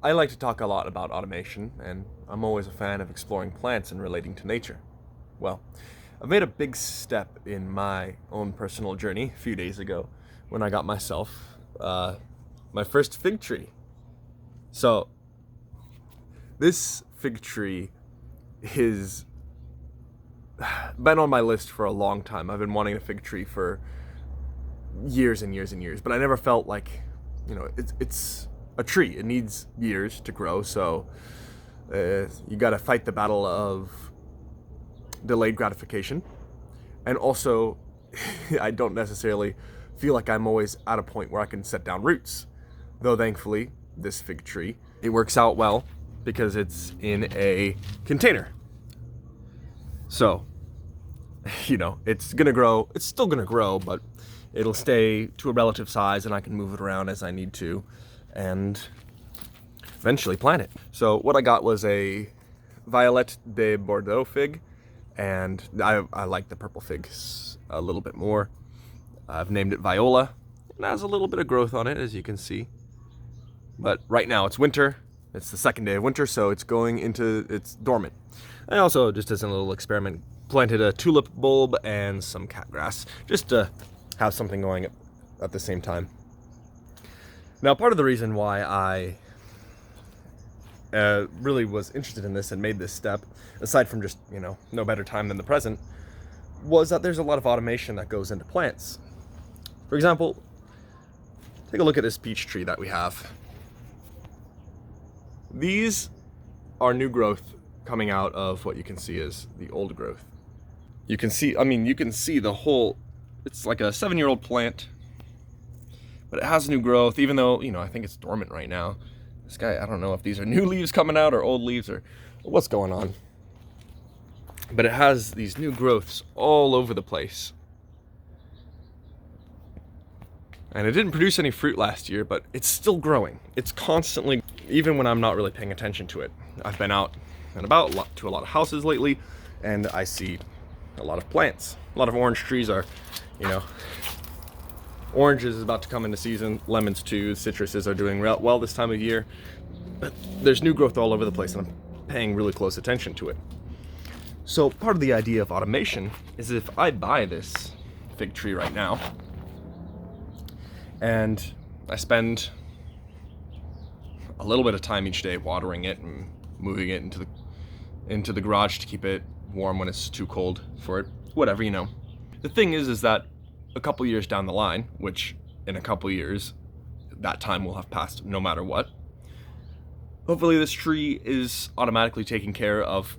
I like to talk a lot about automation, and I'm always a fan of exploring plants and relating to nature. Well, I've made a big step in my own personal journey a few days ago when I got myself my first fig tree. So, this fig tree has been on my list for a long time. I've been wanting a fig tree for years and years and years, but I never felt like, it's a tree. It needs years to grow, so you got to fight the battle of delayed gratification. And also, I don't necessarily feel like I'm always at a point where I can set down roots. Though thankfully, this fig tree, it works out well because it's in a container. So, it's gonna grow. It's still gonna grow, but it'll stay to a relative size and I can move it around as I need to and eventually plant it. So what I got was a Violet de Bordeaux fig, and I like the purple figs a little bit more. I've named it Viola. It has a little bit of growth on it, as you can see. But right now it's winter. It's the second day of winter, so it's dormant. I also, just as a little experiment, planted a tulip bulb and some catgrass, just to have something going at the same time. Now, part of the reason why I really was interested in this and made this step, aside from just, no better time than the present, was that there's a lot of automation that goes into plants. For example, take a look at this peach tree that we have. These are new growth coming out of what you can see as the old growth. You can see the whole, it's like a 7-year-old plant, but it has new growth, even though, I think it's dormant right now. This guy, I don't know if these are new leaves coming out or old leaves or what's going on. But it has these new growths all over the place. And it didn't produce any fruit last year, but it's still growing. It's constantly, even when I'm not really paying attention to it. I've been out and about to a lot of houses lately, and I see a lot of plants. A lot of orange trees are, oranges is about to come into season, lemons too, citruses are doing well this time of year. But there's new growth all over the place, and I'm paying really close attention to it. So part of the idea of automation is if I buy this fig tree right now, and I spend a little bit of time each day watering it and moving it into the garage to keep it warm when it's too cold for it, whatever. The thing is that a couple years down the line, which in a couple years that time will have passed no matter what, hopefully this tree is automatically taking care of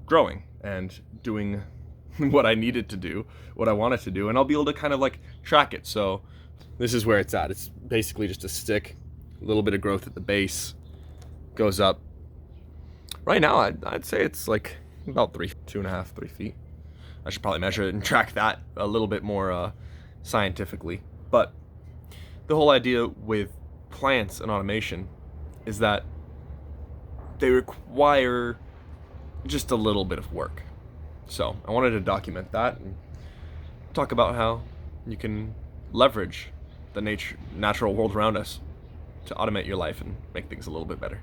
growing and doing what I need it to do, what I want it to do, and I'll be able to kind of like track it. So this is where it's at. It's basically just a stick, a little bit of growth at the base, goes up. Right now, I'd say it's like about 2.5, 3 feet. I should probably measure it and track that a little bit more scientifically. But the whole idea with plants and automation is that they require just a little bit of work. So I wanted to document that and talk about how you can leverage the natural world around us to automate your life and make things a little bit better.